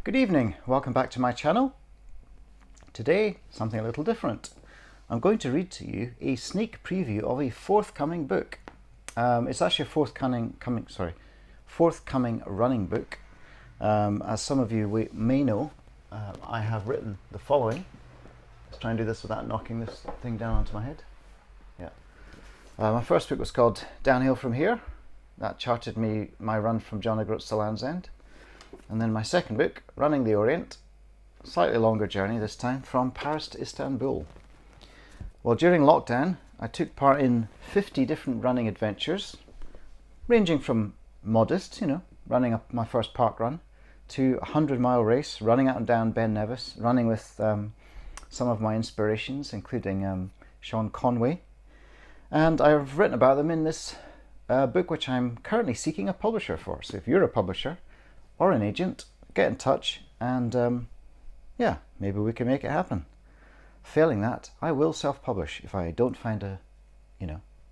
Good evening, welcome back to my channel. Today, something a little different. I'm going to read to you a sneak preview of a forthcoming book. It's actually a forthcoming running book. As some of you may know, I have written the following. Let's try and do this without knocking this thing down onto my head. Yeah. My first book was called Downhill From Here. That charted my run from John O'Groats to Land's End. And then my second book, Running the Orient, slightly longer journey this time, from Paris to Istanbul. Well, during lockdown, I took part in 50 different running adventures, ranging from modest, running up my first park run, to a 100-mile race, running up and down Ben Nevis, running with some of my inspirations, including Sean Conway. And I've written about them in this book, which I'm currently seeking a publisher for. So if you're a publisher or an agent, get in touch and maybe we can make it happen. Failing that, I will self-publish if I don't find a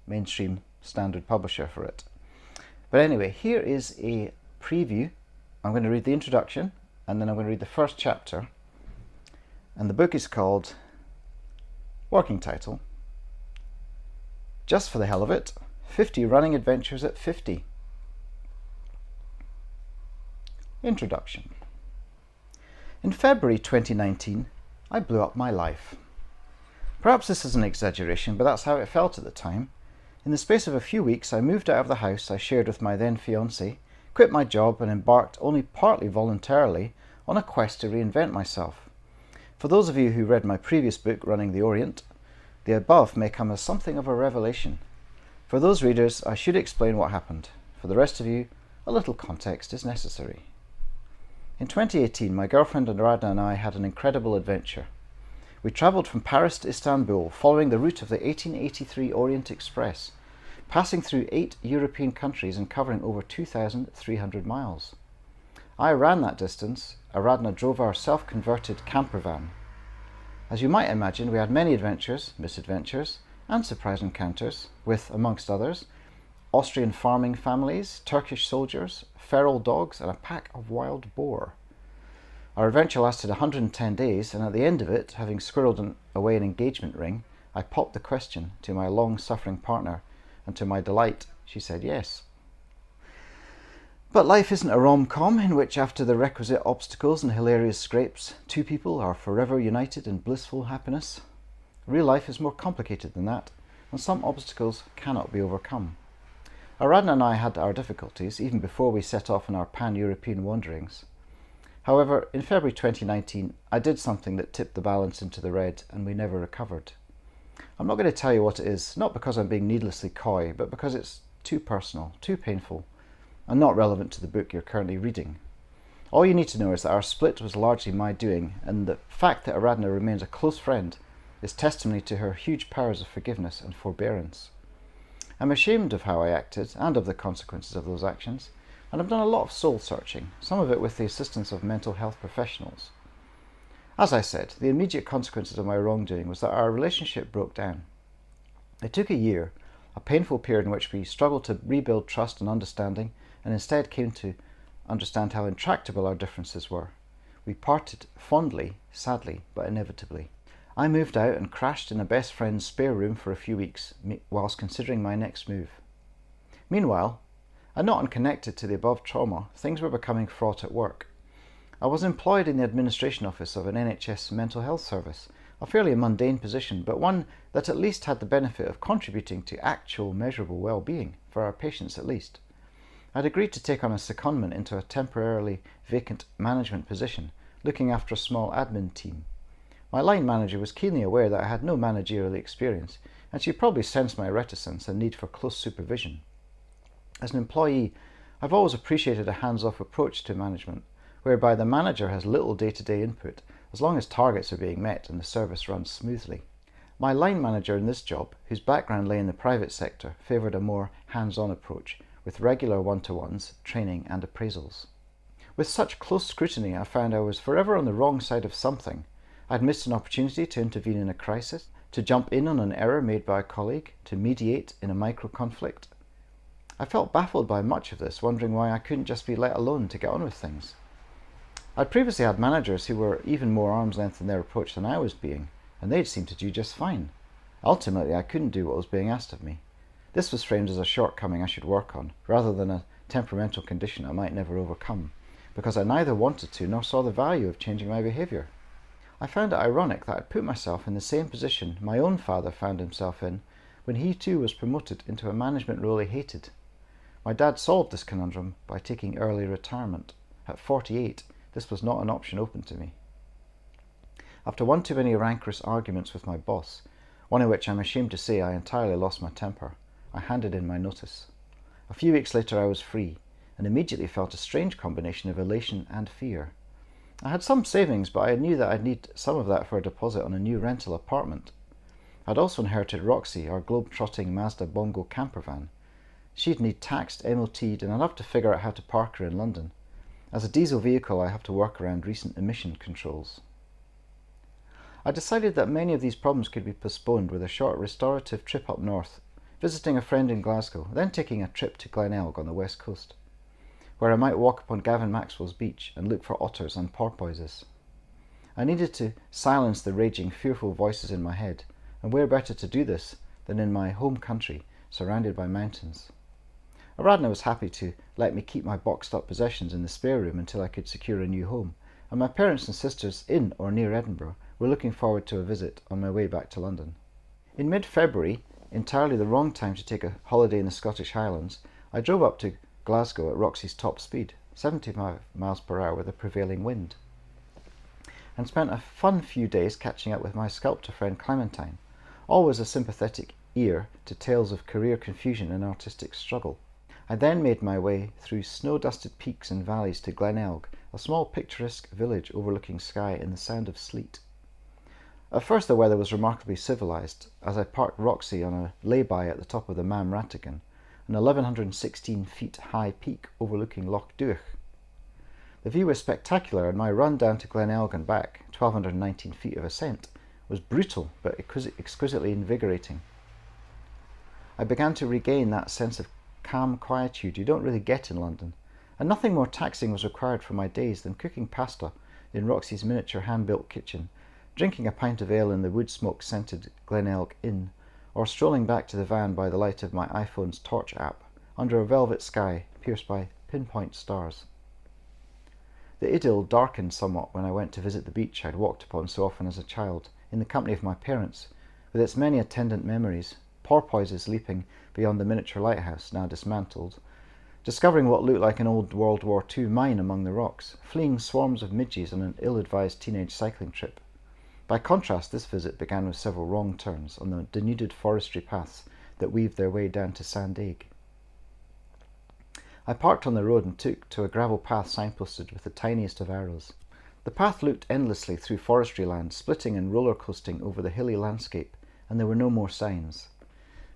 mainstream standard publisher for it. But anyway, here is a preview. I'm going to read the introduction and then I'm going to read the first chapter. And the book is called, working title, Just for the Hell of It, 50 Running Adventures at 50. Introduction. In February 2019, I blew up my life. Perhaps this is an exaggeration, but that's how it felt at the time. In the space of a few weeks, I moved out of the house I shared with my then fiancée, quit my job and embarked only partly voluntarily on a quest to reinvent myself. For those of you who read my previous book, Running the Orient, the above may come as something of a revelation. For those readers, I should explain what happened. For the rest of you, a little context is necessary. In 2018, my girlfriend Radna and I had an incredible adventure. We travelled from Paris to Istanbul, following the route of the 1883 Orient Express, passing through 8 European countries and covering over 2,300 miles. I ran that distance, Radna drove our self-converted camper van. As you might imagine, we had many adventures, misadventures, and surprise encounters with, amongst others, Austrian farming families, Turkish soldiers, feral dogs, and a pack of wild boar. Our adventure lasted 110 days, and at the end of it, having squirreled away an engagement ring, I popped the question to my long-suffering partner, and to my delight, she said yes. But life isn't a rom-com in which, after the requisite obstacles and hilarious scrapes, two people are forever united in blissful happiness. Real life is more complicated than that, and some obstacles cannot be overcome. Radna and I had our difficulties even before we set off on our pan-European wanderings. However, in February 2019, I did something that tipped the balance into the red and we never recovered. I'm not going to tell you what it is, not because I'm being needlessly coy, but because it's too personal, too painful, and not relevant to the book you're currently reading. All you need to know is that our split was largely my doing, and the fact that Radna remains a close friend is testimony to her huge powers of forgiveness and forbearance. I'm ashamed of how I acted and of the consequences of those actions, and I've done a lot of soul searching, some of it with the assistance of mental health professionals. As I said, the immediate consequences of my wrongdoing was that our relationship broke down. It took a year, a painful period in which we struggled to rebuild trust and understanding, and instead came to understand how intractable our differences were. We parted fondly, sadly, but inevitably. I moved out and crashed in a best friend's spare room for a few weeks whilst considering my next move. Meanwhile, and not unconnected to the above trauma, things were becoming fraught at work. I was employed in the administration office of an NHS mental health service, a fairly mundane position, but one that at least had the benefit of contributing to actual measurable well-being, for our patients at least. I'd agreed to take on a secondment into a temporarily vacant management position, looking after a small admin team. My line manager was keenly aware that I had no managerial experience, and she probably sensed my reticence and need for close supervision. As an employee, I've always appreciated a hands-off approach to management, whereby the manager has little day-to-day input, as long as targets are being met and the service runs smoothly. My line manager in this job, whose background lay in the private sector, favoured a more hands-on approach, with regular one-to-ones, training and appraisals. With such close scrutiny, I found I was forever on the wrong side of something. I'd missed an opportunity to intervene in a crisis, to jump in on an error made by a colleague, to mediate in a micro-conflict. I felt baffled by much of this, wondering why I couldn't just be let alone to get on with things. I'd previously had managers who were even more arm's length in their approach than I was being, and they'd seemed to do just fine. Ultimately, I couldn't do what was being asked of me. This was framed as a shortcoming I should work on, rather than a temperamental condition I might never overcome, because I neither wanted to nor saw the value of changing my behaviour. I found it ironic that I'd put myself in the same position my own father found himself in when he too was promoted into a management role he hated. My dad solved this conundrum by taking early retirement. At 48, this was not an option open to me. After one too many rancorous arguments with my boss, one in which I'm ashamed to say I entirely lost my temper, I handed in my notice. A few weeks later I was free, and immediately felt a strange combination of elation and fear. I had some savings, but I knew that I'd need some of that for a deposit on a new rental apartment. I'd also inherited Roxy, our globe-trotting Mazda Bongo camper van. She'd need taxed, MOT'd, and I'd have to figure out how to park her in London. As a diesel vehicle, I have to work around recent emission controls. I decided that many of these problems could be postponed with a short restorative trip up north, visiting a friend in Glasgow, then taking a trip to Glenelg on the west coast, where I might walk upon Gavin Maxwell's beach and look for otters and porpoises. I needed to silence the raging, fearful voices in my head, and where better to do this than in my home country, surrounded by mountains. Aradna was happy to let me keep my boxed-up possessions in the spare room until I could secure a new home, and my parents and sisters in or near Edinburgh were looking forward to a visit on my way back to London. In mid-February, entirely the wrong time to take a holiday in the Scottish Highlands, I drove up to Glasgow at Roxy's top speed, 75 miles per hour with a prevailing wind, and spent a fun few days catching up with my sculptor friend Clementine, always a sympathetic ear to tales of career confusion and artistic struggle. I then made my way through snow-dusted peaks and valleys to Glenelg, a small picturesque village overlooking Skye in the sound of sleet. At first the weather was remarkably civilised, as I parked Roxy on a lay-by at the top of the Mam Ratigan, an 1116 feet high peak overlooking Loch Duach. The view was spectacular, and my run down to Glenelg and back, 1219 feet of ascent, was brutal but exquisitely invigorating. I began to regain that sense of calm quietude you don't really get in London, and nothing more taxing was required for my days than cooking pasta in Roxy's miniature hand-built kitchen, drinking a pint of ale in the wood-smoke-scented Glenelg Inn, or strolling back to the van by the light of my iPhone's torch app, under a velvet sky pierced by pinpoint stars. The idyll darkened somewhat when I went to visit the beach I'd walked upon so often as a child, in the company of my parents, with its many attendant memories, porpoises leaping beyond the miniature lighthouse, now dismantled, discovering what looked like an old World War II mine among the rocks, fleeing swarms of midges on an ill-advised teenage cycling trip. By contrast, this visit began with several wrong turns on the denuded forestry paths that weaved their way down to Sandaigue. I parked on the road and took to a gravel path signposted with the tiniest of arrows. The path looped endlessly through forestry land, splitting and roller coasting over the hilly landscape, and there were no more signs.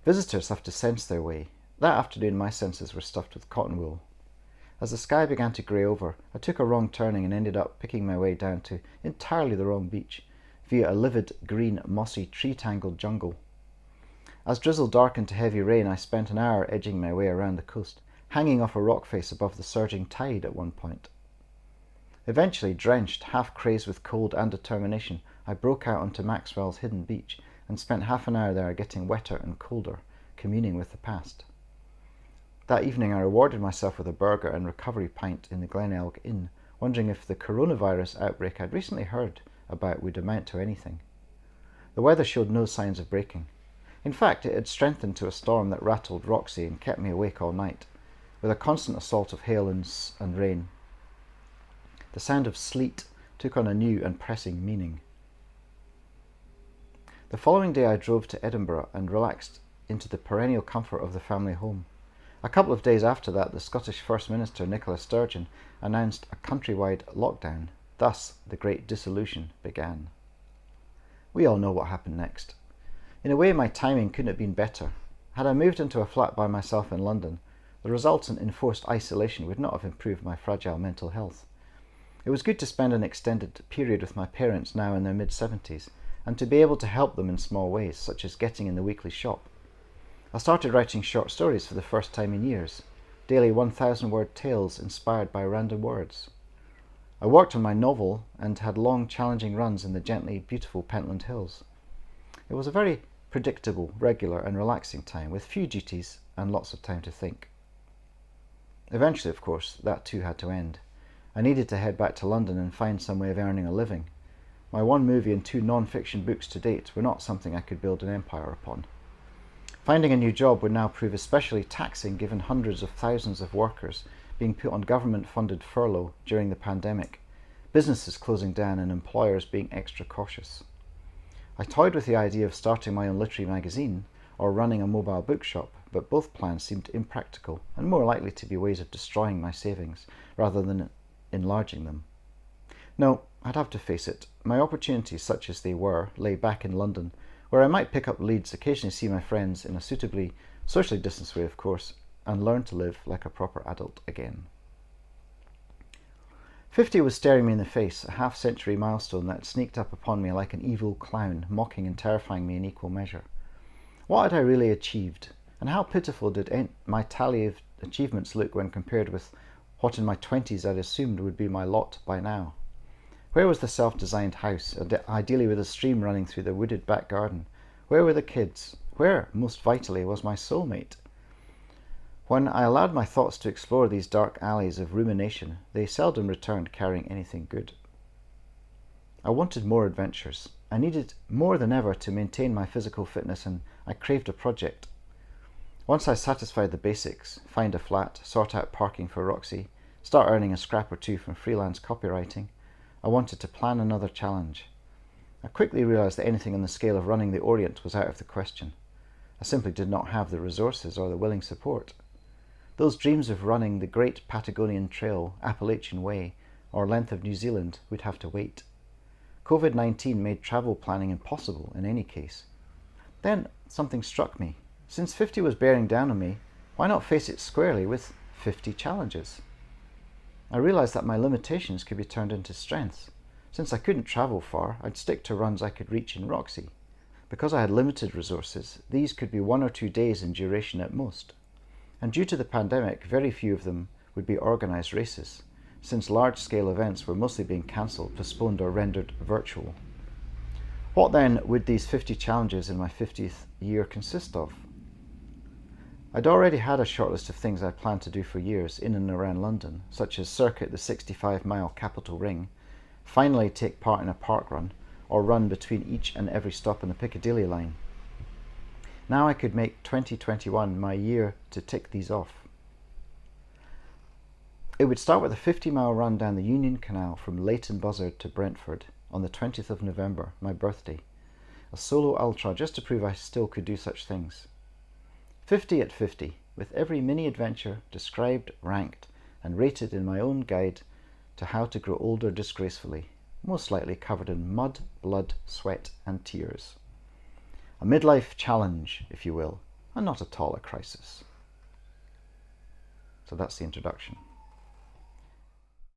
Visitors have to sense their way. That afternoon my senses were stuffed with cotton wool. As the sky began to grey over, I took a wrong turning and ended up picking my way down to entirely the wrong beach, via a livid, green, mossy, tree-tangled jungle. As drizzle darkened to heavy rain, I spent an hour edging my way around the coast, hanging off a rock face above the surging tide at one point. Eventually, drenched, half crazed with cold and determination, I broke out onto Maxwell's hidden beach and spent half an hour there getting wetter and colder, communing with the past. That evening I rewarded myself with a burger and recovery pint in the Glenelg Inn, wondering if the coronavirus outbreak I'd recently heard about would amount to anything. The weather showed no signs of breaking. In fact, it had strengthened to a storm that rattled Roxy and kept me awake all night, with a constant assault of hail and rain. The sound of sleet took on a new and pressing meaning. The following day I drove to Edinburgh and relaxed into the perennial comfort of the family home. A couple of days after that, the Scottish First Minister Nicola Sturgeon announced a countrywide lockdown. Thus, the Great Dissolution began. We all know what happened next. In a way, my timing couldn't have been better. Had I moved into a flat by myself in London, the resultant enforced isolation would not have improved my fragile mental health. It was good to spend an extended period with my parents now in their mid-70s, and to be able to help them in small ways, such as getting in the weekly shop. I started writing short stories for the first time in years, daily 1,000-word tales inspired by random words. I worked on my novel and had long, challenging runs in the gently beautiful Pentland Hills. It was a very predictable, regular and relaxing time, with few duties and lots of time to think. Eventually, of course, that too had to end. I needed to head back to London and find some way of earning a living. My one movie and 2 non-fiction books to date were not something I could build an empire upon. Finding a new job would now prove especially taxing, given hundreds of thousands of workers being put on government-funded furlough during the pandemic, businesses closing down and employers being extra cautious. I toyed with the idea of starting my own literary magazine or running a mobile bookshop, but both plans seemed impractical and more likely to be ways of destroying my savings rather than enlarging them. No, I'd have to face it, my opportunities, such as they were, lay back in London, where I might pick up leads, occasionally see my friends in a suitably socially distanced way, of course, and learn to live like a proper adult again. 50 was staring me in the face, a half-century milestone that sneaked up upon me like an evil clown, mocking and terrifying me in equal measure. What had I really achieved, and how pitiful did my tally of achievements look when compared with what in my 20s I'd assumed would be my lot by now? Where was the self-designed house, ideally with a stream running through the wooded back garden? Where were the kids? Where, most vitally, was my soulmate? When I allowed my thoughts to explore these dark alleys of rumination, they seldom returned carrying anything good. I wanted more adventures. I needed more than ever to maintain my physical fitness, and I craved a project. Once I satisfied the basics, find a flat, sort out parking for Roxy, start earning a scrap or two from freelance copywriting, I wanted to plan another challenge. I quickly realised that anything on the scale of running the Orient was out of the question. I simply did not have the resources or the willing support. Those dreams of running the Great Patagonian Trail, Appalachian Way, or length of New Zealand would have to wait. COVID-19 made travel planning impossible in any case. Then something struck me. Since 50 was bearing down on me, why not face it squarely with 50 challenges? I realised that my limitations could be turned into strengths. Since I couldn't travel far, I'd stick to runs I could reach in Roxy. Because I had limited resources, these could be 1 or 2 days in duration at most. And due to the pandemic, very few of them would be organised races, since large-scale events were mostly being cancelled, postponed or rendered virtual. What then would these 50 challenges in my 50th year consist of? I'd already had a short list of things I planned to do for years in and around London, such as circuit the 65-mile Capital Ring, finally take part in a park run, or run between each and every stop on the Piccadilly line. Now I could make 2021 my year to tick these off. It would start with a 50-mile run down the Union Canal from Leighton Buzzard to Brentford on the 20th of November, my birthday. A solo ultra just to prove I still could do such things. 50 at 50, with every mini-adventure described, ranked, and rated in my own guide to how to grow older disgracefully, most likely covered in mud, blood, sweat, and tears. A midlife challenge, if you will, and not at all a crisis. So that's the introduction.